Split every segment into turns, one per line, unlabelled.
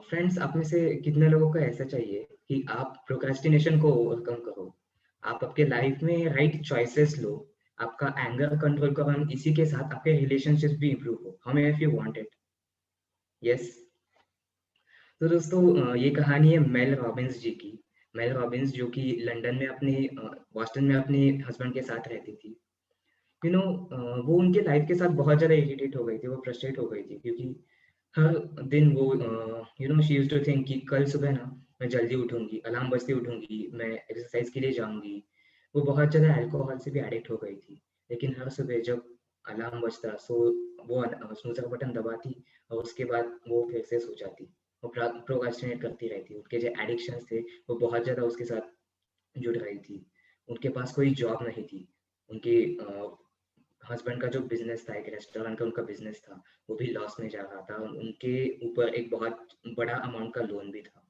Friends, आप में से कितने लोगों को ऐसा चाहिए कि आप प्रोक्रेस्टिनेशन को ओवरकम करो, आप आपके लाइफ में राइट चॉइसेस लो, आपका एंगर कंट्रोल करो एंड इसी के साथ आपके रिलेशनशिप्स भी इंप्रूव हो। How many of you want it? Yes. तो दोस्तों, ये कहानी है मेल रॉबिन्स जी की। मेल रॉबिन्स जो कि लंदन में अपने बॉस्टन में अपने हस्बैंड के साथ रहती थी। यू नो, वो उनके लाइफ के साथ बहुत ज़्यादा इरिटेट हो गई थी, वो फ्रस्ट्रेट हो गई थी, क्योंकि हर दिन वो शी यूज्ड टू थिंक कि कल सुबह ना मैं जल्दी उठूँगी, अलार्म बजते उठूँगी, मैं एक्सरसाइज के लिए जाऊँगी। वो बहुत ज़्यादा अल्कोहल से भी एडिक्ट हो गई थी। लेकिन हर सुबह जब अलार्म बजता, वो स्नूज़र बटन दबाती और उसके बाद वो फिर से सो जाती। वो प्रोक्रास्टिनेट करती रहती। उनके जो एडिक्शंस थे, वो बहुत ज़्यादा उसके साथ जुड़ रही थी। उनके पास कोई जॉब नहीं थी। उनके हस्बैंड का जो बिज़नेस था, एक रेस्टोरेंट का उनका बिज़नेस था, वो भी लॉस में जा रहा था। उनके ऊपर एक बहुत बड़ा अमाउंट का लोन भी था।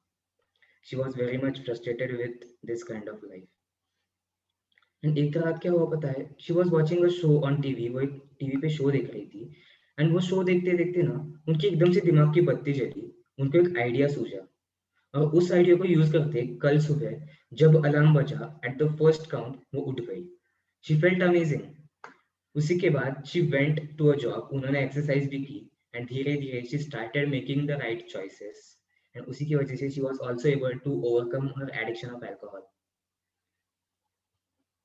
She was very much frustrated with this kind of life. And एक रात क्या हुआ पता है? She was watching a show on TV. वो एक टीवी पे शो देख रही थी। एंड वो शो देखते-देखते ना उनकी एकदम से दिमाग की बत्ती जली। उनको एक आइडिया सूझा और उस आइडिया को यूज़ करके कल सुबह जब अलार्म बजा, एट द फर्स्ट काउंट वो उठ गई। She felt amazing. उसी के बाद she went to a job, उन्होंने एक्सरसाइज भी की एंड धीरे-धीरे she started making the right choices and उसी की वजह से she was also able to overcome her addiction of alcohol.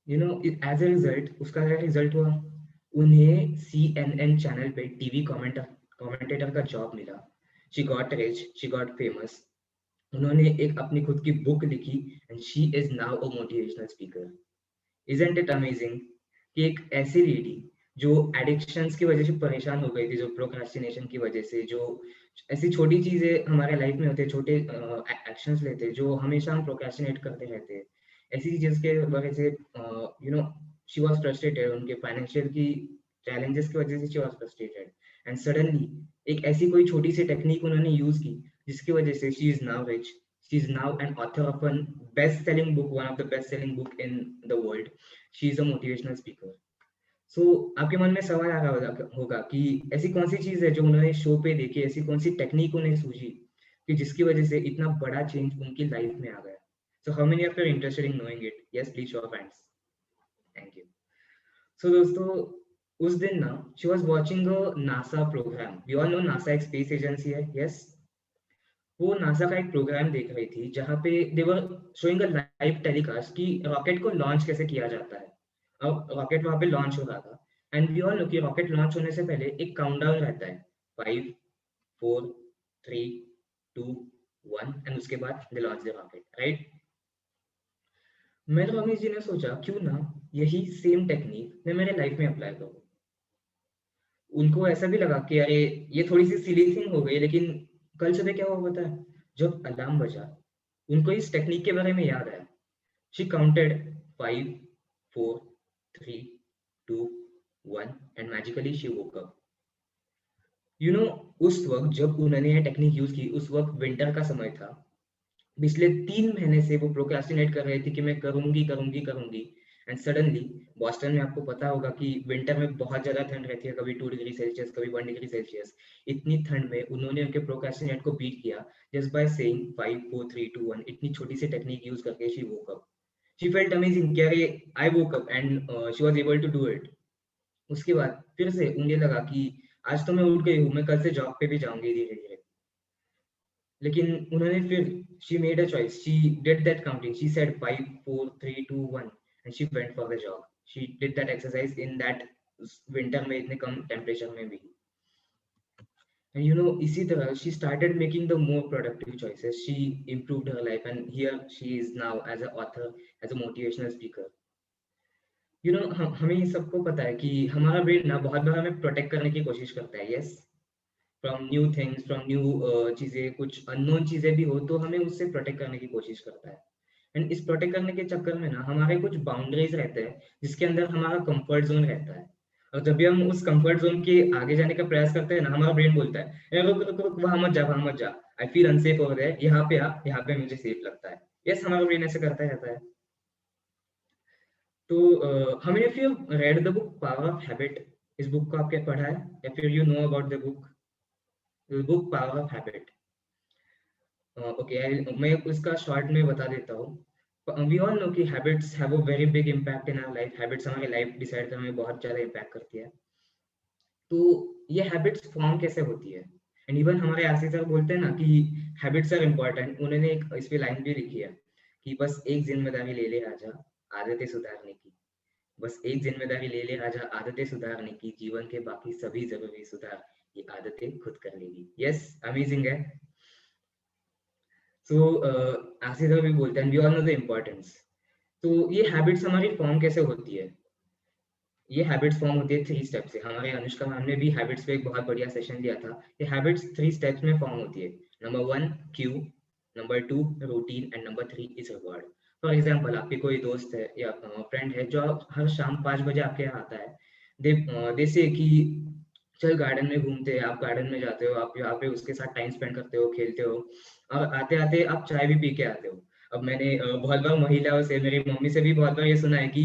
As a result उसका क्या रिजल्ट हुआ? उन्हें सीएनएन चैनल पे टीवी कमेंटेटर का जॉब मिला। She got rich, she got famous. उन्होंने एक अपनी खुद की बुक लिखी and she is now a motivational speaker. Isn't it amazing कि एक ऐसी लेडी जो एडिक्शंस की वजह से परेशान हो गई थी, जो प्रोक्रास्टिनेशन की वजह से, जो ऐसी छोटी चीज़ें हमारे लाइफ में होते हैं, छोटे एक्शंस लेते हैं, जो हमेशा हम प्रोक्रास्टिनेट करते रहते हैं। ऐसी चीज़ के वजह से शी वाज़ फ्रस्ट्रेटेड, उनके फाइनेंशियल की चैलेंजेस की वजह से she was frustrated and suddenly एक ऐसी कोई छोटी-सी टेक्निक उन्होंने यूज़ की, जिसकी वजह से she is now rich. She is now an author of a best-selling book, one of the best-selling book in the world. She is a motivational speaker. So आपके मन में सवाल आ रहा होगा कि ऐसी कौन सी चीज़ है जो उन्होंने शो पे देखी, ऐसी कौन सी टेक्निक उन्हें सूझी कि जिसकी वजह से इतना बड़ा चेंज उनकी लाइफ में आ गया। So how many of you are interested in knowing it? Yes, please show of hands. Thank you. So दोस्तों, उस दिन ना she was watching a NASA program. We all know NASA एक स्पेस एजेंसी है. Yes. वो NASA का एक program देख रही थी जहाँ पे they were showing a live telecast कि रॉकेट को लॉन्च कैसे किया जाता है। अब रॉकेट वहाँ पे लॉन्च हो रहा था एंड वी ऑल नो कि रॉकेट लॉन्च होने से पहले एक काउंटडाउन रहता है। 5, 4, 3, 2, 1 एंड उसके बाद they launch the rocket, right? मेरे मम्मी जी ने सोचा क्यों ना यही सेम टेक्निक मैं मेरे लाइफ में अप्लाई करूँ। उनको ऐसा भी लगा कि अरे ये थोड़ी-सी सिली थिंग हो गई, लेकिन कल सुबह क्या हुआ पता है? जब अलार्म बजा, उनको इस टेक्निक के बारे में याद आया। She counted 5, 4, 3, 2, 1 and magically she woke up. You know उस वक़्त जब उन्होंने ये टेक्निक यूज़ की, उस वक़्त विंटर का समय था। पिछले 3 महीने से वो प्रोक्रास्टिनेट कर रही थी कि मैं करूँगी, करूँगी, करूँगी एंड सडनली बॉस्टन में आपको पता होगा कि विंटर में बहुत ज़्यादा ठंड रहती है, कभी 2 डिग्री सेल्सियस, कभी 1 डिग्री सेल्सियस। इतनी ठंड में उन्होंने उनके प्रोक्रास्टिनेट को बीट किया जस्ट बाय सेइंग 5, 4, 3, 2, 1। इतनी छोटी सी टेक्निक यूज़ करके she woke up. She felt amazing कि अरे I woke up and she was able to do it. उसके बाद फिर से उन्हें लगा कि आज तो मैं उठ गई हूँ, मैं कल से जॉब पे भी जाऊँगी धीरे-धीरे। लेकिन उन्होंने फिर she made a choice, she did that counting, she said 5, 4, 3, 2, 1 and she went for the job. She did that exercise in that winter में, इतने कम टेम्परेचर में भी। एंड इसी तरह she started making the more productive choices, she improved her life and here she is now as a author, as a motivational speaker. हमें ये सबको पता है कि हमारा ब्रेन ना बहुत बार हमें प्रोटेक्ट करने की कोशिश करता है। Yes, from new things, from new चीज़ें, कुछ अननोन चीज़ें भी हो तो हमें उससे प्रोटेक्ट करने की कोशिश करता है। एंड इस प्रोटेक्ट करने के चक्कर में ना हमारे कुछ बाउंड्रीज रहते हैं जिसके अंदर हमारा कंफर्ट जोन रहता है। और जब भी हम उस कंफर्ट जोन के आगे जाने का प्रयास करते हैं ना, हमारा ब्रेन बोलता है, "ए, रुक रुक रुक, वहां मत जा, वहां मत जा, I feel unsafe over there, यहाँ पे आ, यहाँ पे मुझे सेफ लगता है।" यस, हमारा ब्रेन ऐसे करता रहता है। तो हमने फिर read the book power of habit. इस बुक को आपने पढ़ा है या फिर you know about the book power of habit? Okay, मैं उसका शॉर्ट में बता देता हूँ। वी ऑल नो कि habits have a very big impact in our life. Habits हमारी लाइफ डिसाइड करने में बहुत ज़्यादा इम्पैक्ट करती है। तो ये हैबिट्स फॉर्म कैसे होती है? एंड इवन हमारे आशीष सर बोलते हैं ना कि हैबिट्स आर इम्पोर्टेंट। उन्होंने एक इस पे लाइन भी लिखी है कि बस एक जिम्मेदारी ले ले राजा, आदतें सुधारने की। बस एक जिम्मेदारी ले ले राजा, आदतें सुधारने की, जीवन के बाकी सभी जरूरी सुधार ये आदतें खुद कर लेगी। यस, अमेजिंग है। सो आशीष सर भी बोलते हैं we all know the importance. तो ये हैबिट्स हमारी फॉर्म कैसे होती है? ये हैबिट्स फॉर्म होती है 3 स्टेप से। हमारे अनुष्का मैम ने भी हैबिट्स पे एक बहुत बढ़िया सेशन दिया था। ये हैबिट्स 3 स्टेप्स में फॉर्म होती है। Number 1 Q, number 2 routine and number 3 is reward. For example आपके कोई दोस्त है या फ्रेंड है जो हर शाम 5 बजे आपके यहाँ आता है। दे से कि चल गार्डन में घूमते हैं। आप गार्डन में जाते हो, आप यहाँ पे उसके साथ टाइम स्पेंड करते हो, खेलते हो और आते-आते आप चाय भी पी के आते हो। अब मैंने बहुत बार महिलाओं से, मेरी मम्मी से भी बहुत बार ये सुना है कि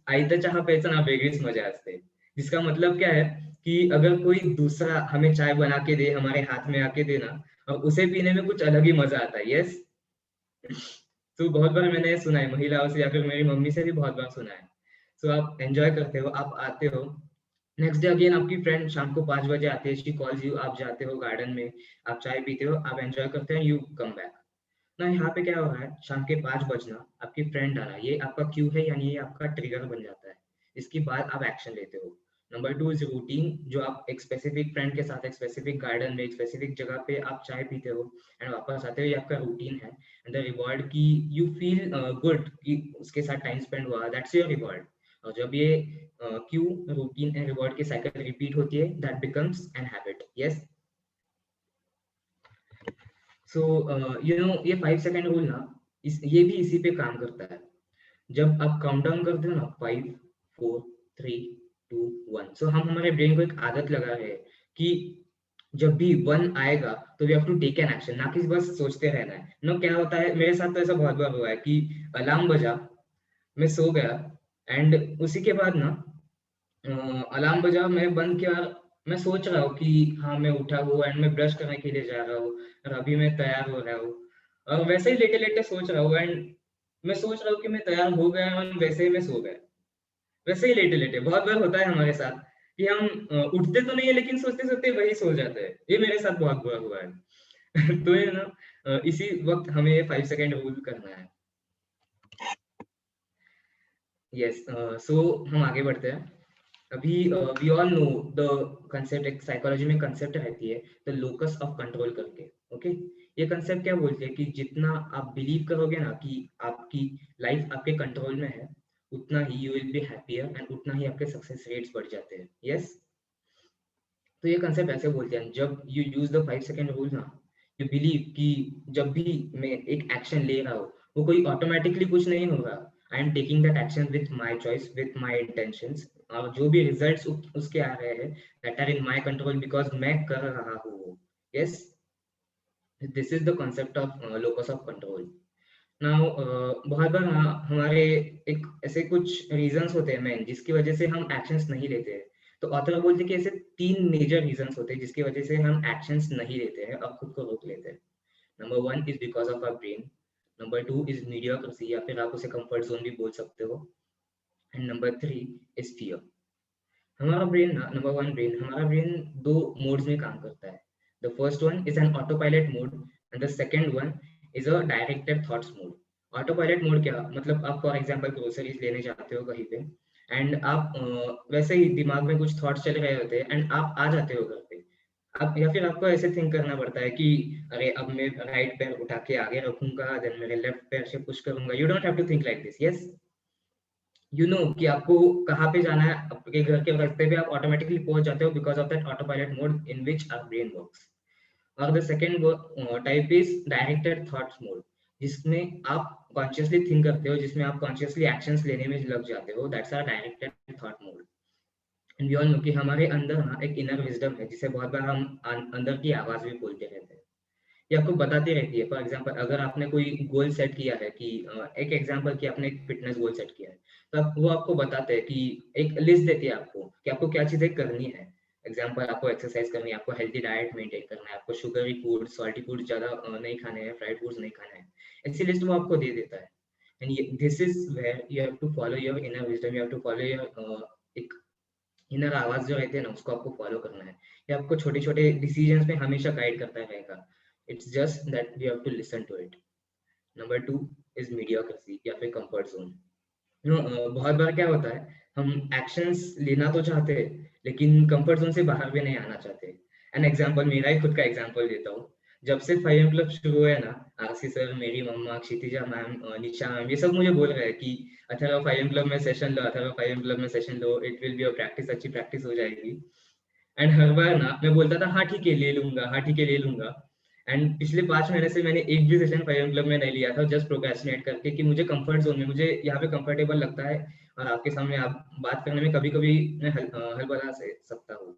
आयतं चहा प्यायचा ना वेगळीच मजा असते। जिसका मतलब क्या है कि अगर कोई दूसरा हमें चाय बना के दे, हमारे हाथ में आके दे ना, और उसे पीने में कुछ अलग ही मजा आता है। यस। तो बहुत बार मैंने सुना है महिलाओं से या फिर मेरी मम्मी से भी बहुत बार सुना है। सो आप एंजॉय करते हो, आप आते हो, नेक्स्ट डे अगेन आपकी फ्रेंड शाम को 5 बजे आती है, शी कॉल्स यू, आप जाते हो गार्डन में, आप चाय पीते हो, आप एंजॉय करते हैं, यू कम बैक। ना यहाँ पे क्या हो रहा है, शाम के 5 बजना, आपकी फ्रेंड आना, ये आपका क्यू है, यानी ये आपका ट्रिगर बन जाता है। इसके बाद आप एक्शन लेते हो। नंबर 2 इज रूटीन, जो आप एक स्पेसिफिक फ्रेंड के साथ एक स्पेसिफिक गार्डन में एक स्पेसिफिक जगह पे आप चाय पीते हो एंड वापस आते हो, ये आपका रूटीन है। एंड द रिवॉर्ड की यू फील गुड कि उसके साथ टाइम स्पेंड हुआ, दैट्स योर रिवॉर्ड। और जब ये क्यू, रूटीन एंड रिवॉर्ड की साइकिल रिपीट होती है, that becomes an habit. Yes. So ये 5 सेकंड रूल ना, ये भी इसी पे काम करता है। जब आप काउंट डाउन करते हो ना, 5 4 3 2 1, सो हम हमारे ब्रेन को एक आदत लगा रहे हैं कि जब भी 1 आएगा तो we have to take an action, ना कि बस सोचते रहना है। नो, क्या होता है, मेरे साथ तो ऐसा बहुत बार हुआ है कि अलार्म बजा, मैं सो गया एंड उसी के बाद ना अलार्म बजा, मैं बंद किया, मैं सोच रहा हूँ कि हाँ मैं उठा हूँ एंड मैं ब्रश करने के लिए जा रहा हूँ और अभी मैं तैयार हो रहा हूँ, और वैसे ही लेटे लेटे सोच रहा हूँ एंड मैं सोच रहा हूँ कि मैं तैयार हो गया और वैसे ही मैं सो गया। वैसे ही लेटे लेटे बहुत बार होता है हमारे साथ कि हम उठते तो नहीं है लेकिन सोचते सोचते वही सो जाते हैं। ये मेरे साथ बहुत बार हुआ है। तो ये ना इसी वक्त हमें ये 5 सेकंड रूल करना है। यस। सो हम आगे बढ़ते हैं। अभी we all know the concept, एक साइकोलॉजी में कंसेप्ट रहती है द लोकस ऑफ कंट्रोल करके। ओके, ये कंसेप्ट क्या बोलते हैं कि जितना आप बिलीव करोगे ना कि आपकी लाइफ आपके कंट्रोल में है, उतना ही you will be happier and उतना ही आपके सक्सेस रेट्स बढ़ जाते हैं। यस। तो ये कंसेप्ट ऐसे बोलते हैं, जब you use the 5 second rule ना, यू बिलीव कि जब भी मैं एक एक्शन ले रहा हूँ, वो कोई ऑटोमेटिकली कुछ नहीं होगा। I am taking that action with my choice, with my intentions, और जो भी रिजल्ट्स उसके आ रहे हैं, that are in my control because मैं कर रहा हूँ। Yes, this is the concept of locus of control. Now बहुत बार ना हमारे एक ऐसे कुछ रीजंस होते हैं मेन, जिसकी वजह से हम एक्शंस नहीं लेते हैं। तो ऑथर बोलते हैं कि ऐसे 3 मेजर रीजंस होते हैं जिसकी वजह से हम एक्शंस नहीं लेते हैं और खुद को रोक लेते हैं। Number 1 is because of our brain, number 2 is mediocrity, या फिर आप उसे कंफर्ट जोन भी बोल सकते हो, एंड नंबर 3 इज फियर। हमारा ब्रेन ना, नंबर 1 ब्रेन, हमारा ब्रेन 2 मोड्स में काम करता है। The first one is an auto pilot mode and the second one is a directed thoughts mode. Auto pilot mode क्या मतलब, आप फॉर एग्जांपल ग्रोसरीज लेने जाते हो कहीं पे एंड आप वैसे ही दिमाग में कुछ थॉट्स चल रहे होते हैं एंड आप आ जाते हो घर पे। आप या फिर आपको ऐसे थिंक करना पड़ता है कि अरे अब मैं राइट पैर उठा के आगे रखूंगा, देन मेरे लेफ्ट पैर से पुश करूंगा। You don't have to think like this. Yes, you know कि आपको कहाँ पे जाना है, आपके घर के रास्ते पे आप ऑटोमेटिकली पहुंच जाते हो because of that autopilot mode in which our brain works. और the second type is directed thoughts mode, जिसमें आप कॉन्शियसली थिंक करते हो, जिसमें आप कॉन्शियसली एक्शंस लेने में लग जाते हो, that's are directed thought mode. And we all know कि हमारे अंदर ना एक इनर विजडम है, जिसे बहुत बार हम अंदर की आवाज भी बोलते रहते हैं, ये आपको बताती रहती है। फॉर एग्जांपल अगर आपने कोई गोल सेट किया है कि एक एग्जांपल कि आपने एक फिटनेस गोल सेट किया है, तो वो आपको बताते हैं कि एक लिस्ट देती है आपको कि आपको क्या चीजें करनी है। एग्जाम्पल, आपको एक्सरसाइज करनी है, आपको हेल्थी डाइट मेंटेन करना है, आपको शुगरी फूड, सॉल्टी फूड ज़्यादा नहीं खाने हैं, फ्राइड फूड्स नहीं खाना है, ऐसी लिस्ट वो आपको दे देता है। And this is where you have to follow your inner wisdom, you have to follow your एक इनर आवाज जो रहती है ना, उसको आपको फॉलो करना है। ये आपको छोटे छोटे डिसीजंस में हमेशा गाइड करता रहेगा। It's just that you have to listen to it. Number 2 is mediocrity या फिर कंफर्ट जोन। बहुत बार क्या होता है, हम एक्शंस लेना तो चाहते हैं लेकिन कंफर्ट जोन से बाहर भी नहीं आना चाहते। एन एग्जांपल, मेरा ही खुद का एग्जांपल देता हूँ। जब से 5 क्लब शुरू हुआ है ना, आरसी सर, मेरी मम्मा, क्षितिजा मैम, निशा मैम, ये सब मुझे बोल रहे हैं कि अच्छा 5 क्लब में सेशन लो, अच्छा 5 क्लब में session low, it will be a practice, अच्छी प्रैक्टिस हो जाएगी। एंड हर बार ना मैं बोलता था हाँ ठीक है ले लूंगा, हाँ ठीक है ले लूंगा। एंड पिछले 5 महीने से मैंने एक भी सेशन 5 क्लब में नहीं लिया था, जस्ट प्रोक्रेस्टिनेट करके कि मुझे कंफर्ट जोन में, मुझे यहाँ पे कंफर्टेबल लगता है और आपके सामने आप बात करने में कभी कभी मैं हलबला से सकता हूँ।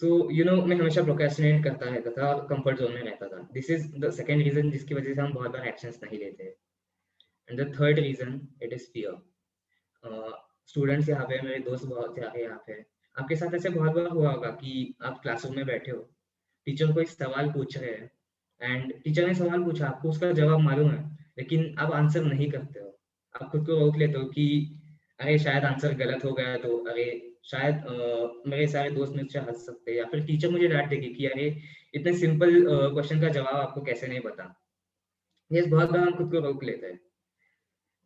सो मैं हमेशा प्रोक्रेस्टिनेट करता रहता था और कंफर्ट जोन में रहता था। This is the second reason जिसकी वजह से हम बहुत बार एक्शंस नहीं लेते। And the third reason, it is fear. Students यहाँ पे, मेरे दोस्त बहुत सारे यहाँ पे, आपके साथ ऐसे बहुत बार हुआ होगा कि आप क्लासरूम में बैठे हो, टीचर कोई सवाल पूछ रहे हैं एंड टीचर ने सवाल पूछा, आपको उसका जवाब मालूम है लेकिन आप आंसर नहीं करते हो। आप खुद को रोक लेते हो कि अरे शायद आंसर गलत हो गया, तो अरे शायद मेरे सारे दोस्त मुझसे हंस सकते हैं, या फिर टीचर मुझे डांट देगी कि अरे इतने सिंपल क्वेश्चन का जवाब आपको कैसे नहीं पता। ये बहुत बार हम खुद को रोक लेते हैं।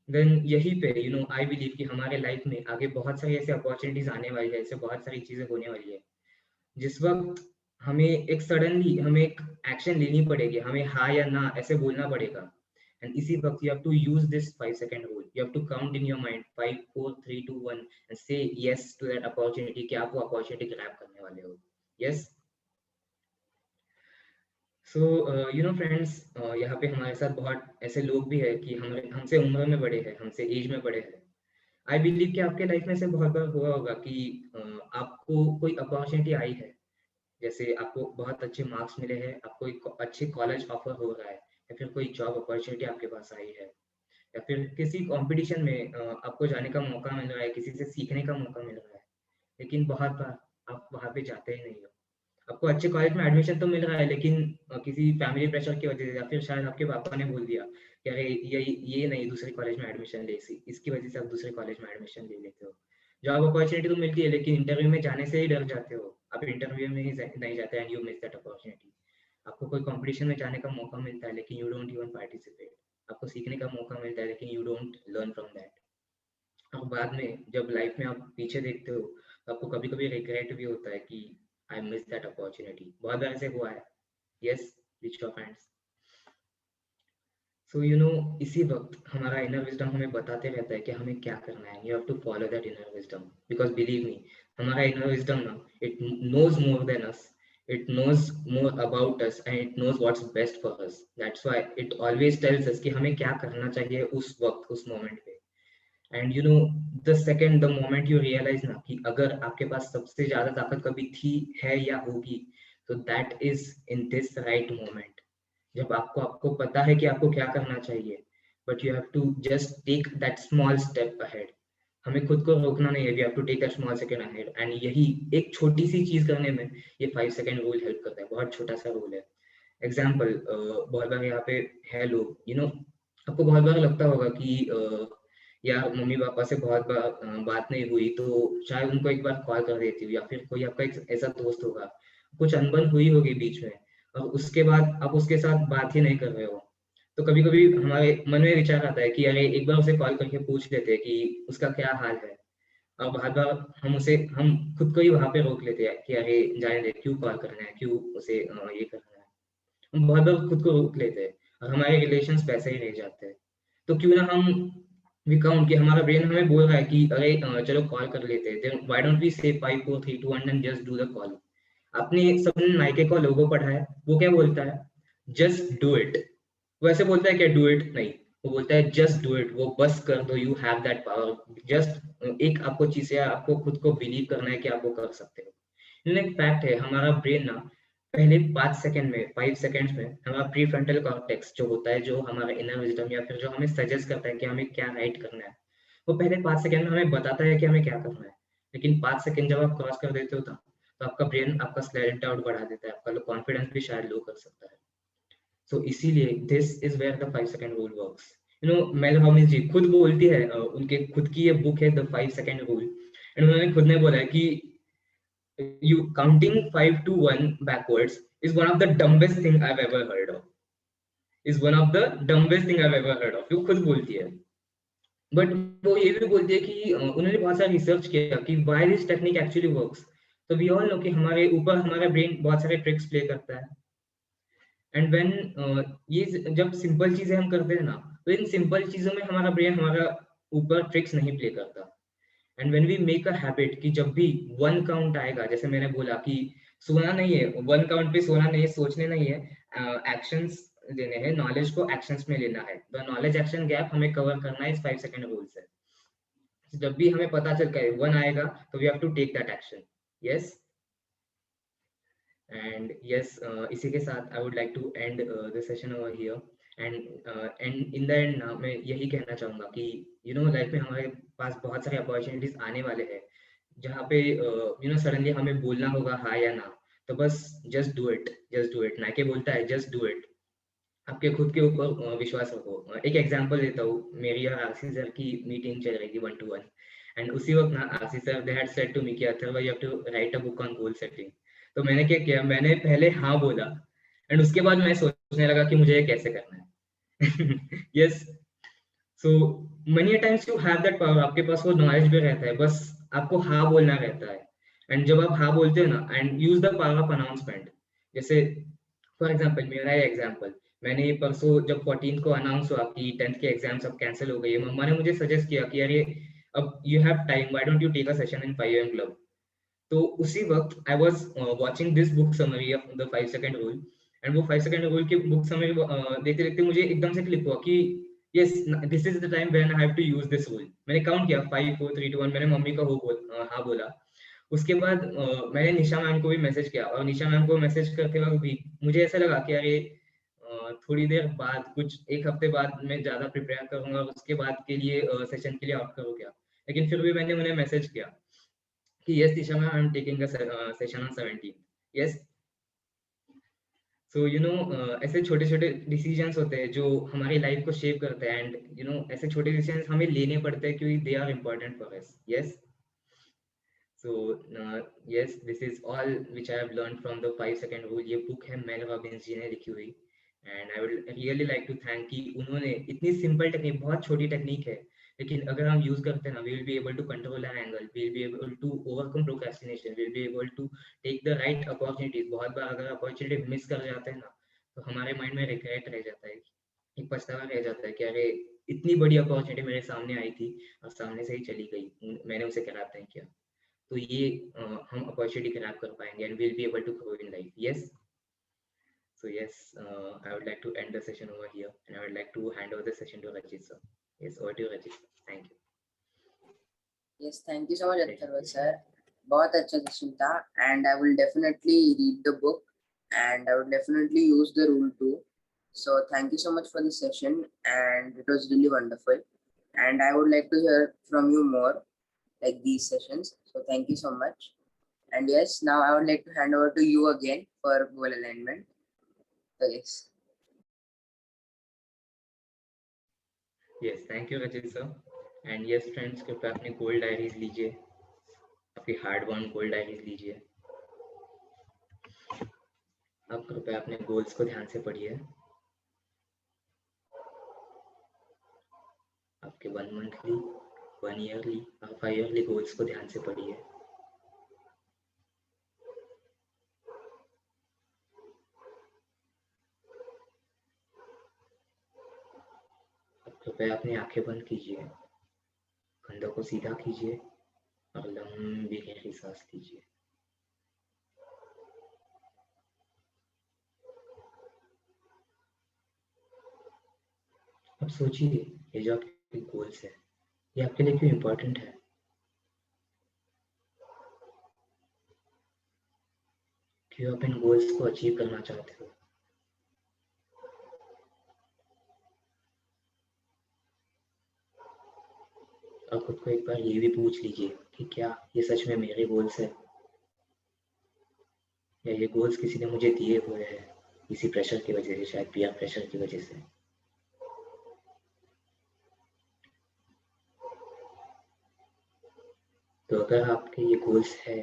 देन यही पे आई बिलीव कि हमारे लाइफ में आगे बहुत सारी ऐसी अपॉर्चुनिटीज आने वाली है, ऐसे बहुत सारी चीजें होने वाली है जिस वक्त हमें एक सडनली हमें एक एक्शन लेनी पड़ेगी, हमें हाँ या ना ऐसे बोलना पड़ेगा। एंड इसी वक्त you have to use this 5 second rule, you have to count in your mind 5 4 3 2 1 and say yes to that opportunity कि आप वो अपॉर्चुनिटी ग्रैब करने वाले हो। यस। सो फ्रेंड्स, यहाँ पे हमारे साथ बहुत ऐसे लोग भी है कि हमारे हमसे उम्र में बड़े हैं, हमसे एज में बड़े हैं। आई बिलीव कि आपके लाइफ में से बहुत बार हुआ होगा कि आपको कोई अपॉर्चुनिटी आई है, जैसे आपको बहुत अच्छे मार्क्स मिले हैं, आपको एक अच्छे कॉलेज ऑफर हो रहा है, या फिर कोई जॉब अपॉर्चुनिटी आपके पास आई है, या फिर किसी कंपटीशन में आपको जाने का मौका मिल रहा है, किसी से सीखने का मौका मिल रहा है, लेकिन बहुत बार आप वहाँ पे जाते ही नहीं हो। आपको अच्छे कॉलेज में एडमिशन तो मिल रहा है लेकिन किसी फैमिली प्रेशर की वजह से, या फिर शायद आपके पापा ने बोल दिया कि अरे ये नहीं, दूसरे कॉलेज में एडमिशन ले, इसकी वजह से आप दूसरे कॉलेज में एडमिशन ले लेते हो। जॉब अपॉर्चुनिटी तो मिलती है लेकिन इंटरव्यू में जाने से ही डर जाते हो, आप इंटरव्यू में ही नहीं जाते and you miss that opportunity. आपको कोई कंपटीशन में जाने का मौका मिलता है लेकिन यू डोंट इवन पार्टिसिपेट। आपको सीखने का मौका मिलता है लेकिन you don't learn from that. और बाद में जब लाइफ में आप पीछे देखते हो तो आपको कभी कभी रिग्रेट भी होता है कि आई मिस दैट अपॉर्चुनिटी। बहुत बार ऐसे हुआ है। Yes, rich of hands. So इसी वक्त हमारा इनर विजडम हमें बताते रहता है कि हमें क्या करना है। You have to follow that inner wisdom, because believe me, हमारा इनर विजडम ना, it knows more than us, it knows more about us and it knows what's best for us. That's why it always tells us कि हमें क्या करना चाहिए उस वक्त, उस मोमेंट पे। And the second the moment you realize ना कि अगर आपके पास सबसे ज्यादा ताकत कभी थी, है या होगी, तो that is in this right moment. जब आपको आपको पता है कि आपको क्या करना चाहिए, but you have to just take that small step ahead. हमें खुद को रोकना नहीं है, we have to take that small second ahead. And यही एक छोटी सी चीज करने में ये 5 सेकंड रूल हेल्प करता है। बहुत छोटा सा रूल है। एग्जाम्पल, बहुत बार यहाँ पे है लोग, आपको बहुत बार लगता होगा कि यार मम्मी पापा से बहुत बार बात नहीं हुई, तो शायद उनको एक बार कॉल कर देती हूँ, या फिर कोई आपका एक ऐसा दोस्त होगा, कुछ अनबन हुई होगी बीच में और उसके बाद आप उसके साथ बात ही नहीं कर रहे हो। तो कभी कभी हमारे मन में विचार आता है कि अरे एक बार उसे कॉल करके पूछ लेते हैं कि उसका क्या हाल है। और बहुत बार हम खुद को ही वहां पे रोक लेते हैं कि अरे जाने दे, क्यों कॉल करना है, क्यों उसे ये करना है। हम बहुत बार खुद को रोक लेते हैं और हमारे रिलेशंस वैसे ही रह जाते हैं। तो क्यों ना हम विकाउंट कि हमारा ब्रेन हमें बोल रहा है कि अरे चलो कॉल कर लेते हैं, देन व्हाई डोंट वी से 5 4 3 2 1 and just do the call. आपने सबने नाइके का लोगो पढ़ा है, वो क्या बोलता है? Just do it. वो ऐसे बोलता है क्या डू इट? नहीं, वो बोलता है जस्ट डू इट, वो बस कर दो, you have that power. Just एक आपको चीज है, आपको खुद को बिलीव करना है कि आप वो कर सकते हो। एक फैक्ट है, हमारा ब्रेन ना पहले 5 सेकंड में, 5 सेकंड्स में हमारा प्री फ्रंटल कॉर्टेक्स जो होता है, जो हमारा इनर विजडम या फिर जो हमें सजेस्ट करता है कि हमें क्या राइट करना है, वो पहले 5 सेकंड में हमें बताता है कि हमें क्या करना है। लेकिन 5 सेकंड जब आप क्रॉस कर देते हो तो आपका ब्रेन आपका सेल्फ डाउट बढ़ा देता है, आपका कॉन्फिडेंस भी शायद लो कर सकता है। सो इसीलिए this is where the 5 second rule works. Mel Robbins ji खुद बोलती है, उनके खुद की ये बुक है द 5 सेकंड रूल, एंड उन्होंने खुद ने बोला है कि you counting 5 to 1 backwards is one of the dumbest thing I've ever heard of, is one of the dumbest thing I've ever heard of, ये खुद बोलती है। बट वो ये भी बोलती है कि उन्होंने बहुत सारा रिसर्च किया कि why this technique actually works. तो वी ऑल नो कि हमारे ऊपर हमारा ब्रेन बहुत सारे ट्रिक्स प्ले करता है, एंड व्हेन ये जब सिंपल चीजें हम करते हैं ना, तो इन सिंपल चीजों में हमारा ब्रेन हमारा ऊपर ट्रिक्स नहीं प्ले करता। And when we make a habit कि जब भी 1 काउंट आएगा, जैसे मैंने बोला कि सोना नहीं है, 1 काउंट पे सोना नहीं है, सोचने नहीं है, एक्शंस लेने हैं, नॉलेज को एक्शंस में लेना है। द नॉलेज एक्शन गैप हमें कवर करना है इस 5 सेकंड रूल से। जब भी हमें पता चलता है 1 आएगा तो we have to take that action. Yes and yes, इसी के साथ I would like to end the session over here. And in the end मैं यही कहना चाहूंगा कि लाइफ में हमारे पास बहुत सारे अपॉर्चुनिटीज आने वाले हैं, जहाँ पे सडनली हमें बोलना होगा हाँ या ना। तो बस just do it, just do it. Nike बोलता है जस्ट डू इट। आपके खुद के ऊपर विश्वास रखो। एक एग्जांपल देता हूँ, मेरी और आरसी सर की मीटिंग चल रही थी 1 to 1, एंड उसी वक्त ना RC sir they had said to me कि Atharva you have to write a book on goal setting. तो मैंने क्या किया, मैंने पहले हाँ बोला, एंड उसके बाद मैं सोचने लगा कि मुझे ये कैसे करना है। Yes, so many a times you have that power, आपके पास वो नॉलेज भी रहता है, बस आपको हाँ बोलना रहता है। एंड जब आप हाँ बोलते हो ना, and use the power of announcement. जैसे फॉर एग्जांपल, मेरा ही एग्जांपल, मैंने ये परसों जब 14 को अनाउंस हुआ कि 10th के एग्जाम सब कैंसिल हो गई है, मम्मा ने मुझे सजेस्ट किया कि यार ये अब you have time, why don't you take a session in 5 AM club. तो उसी वक्त I was watching this book summary of the 5 second rule, and वो 5 सेकंड रूल की बुक समरी देखते देखते मुझे एकदम से क्लिक हुआ कि yes, this is the time when I have to use this rule. मैंने काउंट किया 5 4 3 2 1, मैंने मम्मी का हाँ बोला। उसके बाद मैंने निशा मैम को भी मैसेज किया, और निशा मैम को मैसेज करते वक्त भी मुझे ऐसा लगा कि अरे थोड़ी देर बाद, कुछ एक हफ्ते बाद मैं ज्यादा प्रिपेयर करूंगा और उसके बाद के लिए सेशन के लिए ऑप्ट करूँ क्या। लेकिन फिर भी मैंने उन्हें मैसेज किया कि yes Nisha ma'am, I am taking a session on 17। Yes, so ऐसे छोटे छोटे डिसीजंस होते हैं जो हमारी लाइफ को शेप करते हैं, एंड ऐसे छोटे डिसीजंस हमें लेने पड़ते हैं क्योंकि they are important for us. Yes, so yes, this is all which I have learned from the 5 second rule। ये बुक है मेल रॉबिन्स जी ने लिखी हुई, and I would really like to thank कि उन्होंने इतनी सिंपल टेक्निक, बहुत छोटी टेक्निक है, लेकिन अगर हम यूज करते हैं ना, we will be able to control our angle, we will be able to overcome procrastination, we will be able to take the right opportunities. बहुत बार अगर अपॉर्चुनिटी मिस कर जाते हैं ना, तो हमारे माइंड में रिग्रेट रह जाता है, एक पछतावा रह जाता है कि अरे इतनी बड़ी अपॉर्चुनिटी मेरे सामने आई थी और सामने से ही चली गई, मैंने उसे ग्रैब नहीं किया। तो ये हम अपॉर्चुनिटी ग्रैब कर पाएंगे, and will be able to grow in life. Yes, so yes, I would like to end the session over here, and I would like to hand over the session to Rajit sir. Yes, over to you Rajit sir. Thank you.
Yes, thank you so much Atharva sir, बहुत अच्छा session था, and I will definitely read the book and I would definitely use the rule too. So thank you so much for the session, and it was really wonderful, and I would like to hear from you more like these sessions. So thank you so much. And yes, now I would like to hand over to you again for goal alignment. So yes.
Yes, thank you Rajit sir. And yes friends, कृपया अपनी gold diaries लीजिए, अपनी hard one gold diaries लीजिए। अब कृपया अपने goals को ध्यान से पढ़िए। आपके 1 मंथली, 1 ईयरली और 5 ईयरली गोल्स को ध्यान से पढ़िए। कृपया अपनी आंखें बंद कीजिए, कंधों को सीधा कीजिए और लंबी गहरी सांस लीजिए। अब सोचिए, ये जो आपके गोल्स है, ये आपके लिए क्यों इम्पोर्टेंट है? क्यों आप इन गोल्स को अचीव करना चाहते हो? और खुद को एक बार ये भी पूछ लीजिए कि क्या ये सच में मेरे गोल्स है, या ये गोल्स किसी ने मुझे दिए हुए हैं इसी प्रेशर की वजह से, शायद पीयर प्रेशर की वजह से। तो अगर आपके ये गोल्स है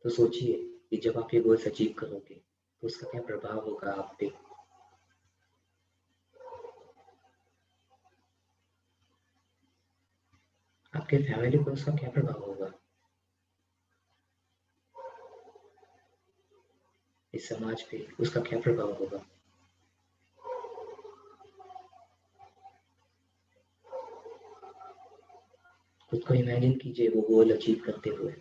तो सोचिए कि जब आप ये गोल्स अचीव करोगे तो उसका क्या प्रभाव होगा आप पे। आपके फैमिली पर उसका क्या प्रभाव होगा, इस समाज पे उसका क्या प्रभाव होगा। खुद को इमेजिन कीजिए वो गोल अचीव करते हुए।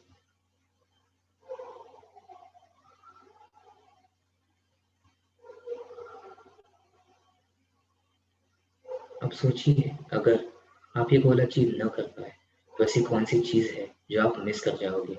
अब सोचिए अगर आप ये गोल अचीव न कर पाए तो ऐसी कौन सी चीज है जो आप मिस कर जाओगे।